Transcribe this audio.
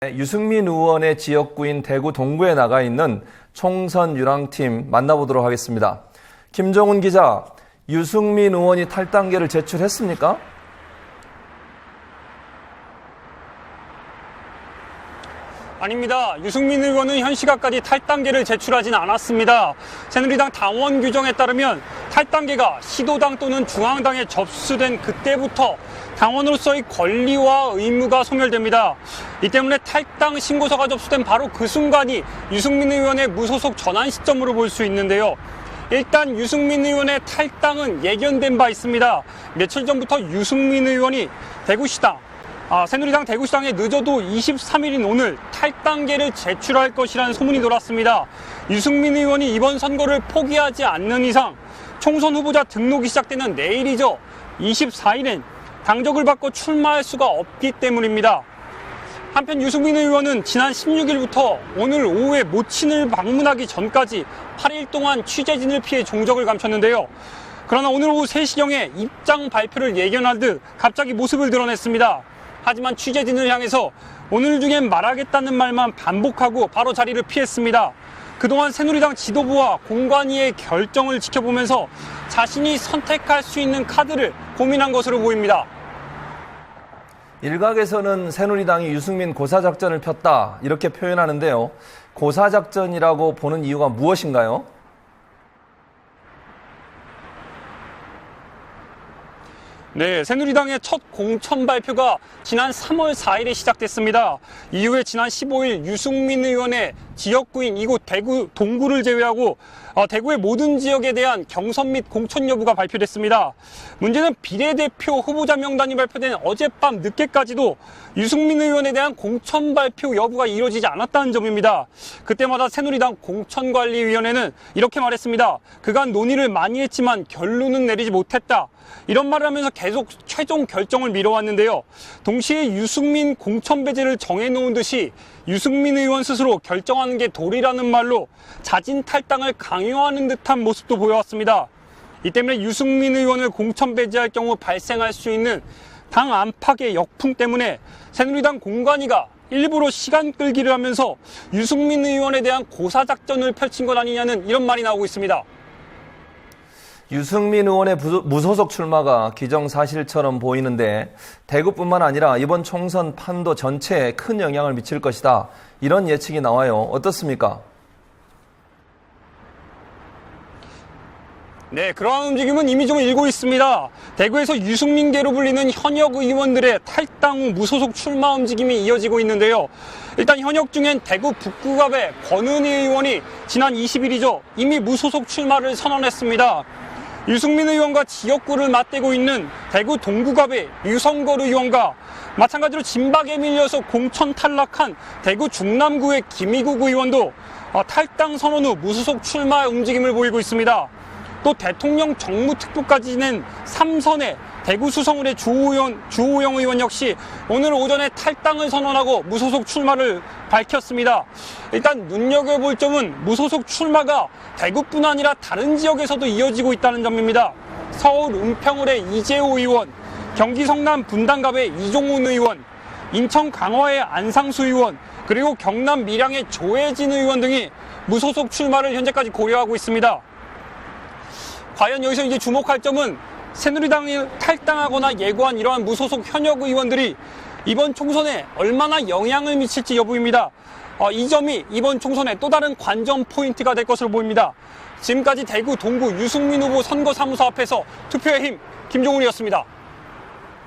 유승민 의원의 지역구인 대구 동구에 나가 있는 총선 유랑팀 만나보도록 하겠습니다. 김종훈 기자, 유승민 의원이 탈당계를 제출했습니까? 아닙니다. 유승민 의원은 현 시각까지 탈당계를 제출하진 않았습니다. 새누리당 당원 규정에 따르면 탈당계가 시도당 또는 중앙당에 접수된 그때부터 당원으로서의 권리와 의무가 소멸됩니다. 이 때문에 탈당 신고서가 접수된 바로 그 순간이 유승민 의원의 무소속 전환 시점으로 볼 수 있는데요. 일단 유승민 의원의 탈당은 예견된 바 있습니다. 며칠 전부터 유승민 의원이 새누리당 대구시당에 늦어도 23일인 오늘 탈당계를 제출할 것이라는 소문이 돌았습니다. 유승민 의원이 이번 선거를 포기하지 않는 이상 총선 후보자 등록이 시작되는 내일이죠. 24일엔 당적을 바꿔 출마할 수가 없기 때문입니다. 한편 유승민 의원은 지난 16일부터 오늘 오후에 모친을 방문하기 전까지 8일 동안 취재진을 피해 종적을 감췄는데요. 그러나 오늘 오후 3시경에 입장 발표를 예견하듯 갑자기 모습을 드러냈습니다. 하지만 취재진을 향해서 오늘 중엔 말하겠다는 말만 반복하고 바로 자리를 피했습니다. 그동안 새누리당 지도부와 공관위의 결정을 지켜보면서 자신이 선택할 수 있는 카드를 고민한 것으로 보입니다. 일각에서는 새누리당이 유승민 고사작전을 폈다 이렇게 표현하는데요. 고사작전이라고 보는 이유가 무엇인가요? 네, 새누리당의 첫 공천 발표가 지난 3월 4일에 시작됐습니다. 이후에 지난 15일 유승민 의원의 지역구인 이곳 대구 동구를 제외하고 대구의 모든 지역에 대한 경선 및 공천 여부가 발표됐습니다. 문제는 비례대표 후보자 명단이 발표된 어젯밤 늦게까지도 유승민 의원에 대한 공천 발표 여부가 이루어지지 않았다는 점입니다. 그때마다 새누리당 공천관리위원회는 이렇게 말했습니다. 그간 논의를 많이 했지만 결론은 내리지 못했다. 이런 말을 하면서 계속 최종 결정을 미뤄왔는데요. 동시에 유승민 공천 배제를 정해놓은 듯이 유승민 의원 스스로 결정하는 게 도리라는 말로 자진 탈당을 강요하는 듯한 모습도 보여왔습니다. 이 때문에 유승민 의원을 공천 배제할 경우 발생할 수 있는 당 안팎의 역풍 때문에 새누리당 공관위가 일부러 시간 끌기를 하면서 유승민 의원에 대한 고사작전을 펼친 것 아니냐는 이런 말이 나오고 있습니다. 유승민 의원의 무소속 출마가 기정사실처럼 보이는데 대구뿐만 아니라 이번 총선 판도 전체에 큰 영향을 미칠 것이다. 이런 예측이 나와요. 어떻습니까? 네, 그러한 움직임은 이미 좀 일고 있습니다. 대구에서 유승민계로 불리는 현역 의원들의 탈당 후 무소속 출마 움직임이 이어지고 있는데요. 일단 현역 중엔 대구 북구갑의 권은희 의원이 지난 20일이죠. 이미 무소속 출마를 선언했습니다. 유승민 의원과 지역구를 맞대고 있는 대구 동구갑의 유성걸 의원과 마찬가지로 진박에 밀려서 공천 탈락한 대구 중남구의 김희국 의원도 탈당 선언 후 무소속 출마 움직임을 보이고 있습니다. 또 대통령 정무특보까지 지낸 3선의 대구 수성을의 주호영 의원 역시 오늘 오전에 탈당을 선언하고 무소속 출마를 밝혔습니다. 일단 눈여겨볼 점은 무소속 출마가 대구뿐 아니라 다른 지역에서도 이어지고 있다는 점입니다. 서울 은평을의 이재호 의원, 경기 성남 분당갑의 이종훈 의원, 인천 강화의 안상수 의원, 그리고 경남 밀양의 조혜진 의원 등이 무소속 출마를 현재까지 고려하고 있습니다. 과연 여기서 이제 주목할 점은 새누리당이 탈당하거나 예고한 이러한 무소속 현역 의원들이 이번 총선에 얼마나 영향을 미칠지 여부입니다. 이 점이 이번 총선의 또 다른 관전 포인트가 될 것으로 보입니다. 지금까지 대구 동구 유승민 후보 선거사무소 앞에서 투표의 힘 김종훈이었습니다.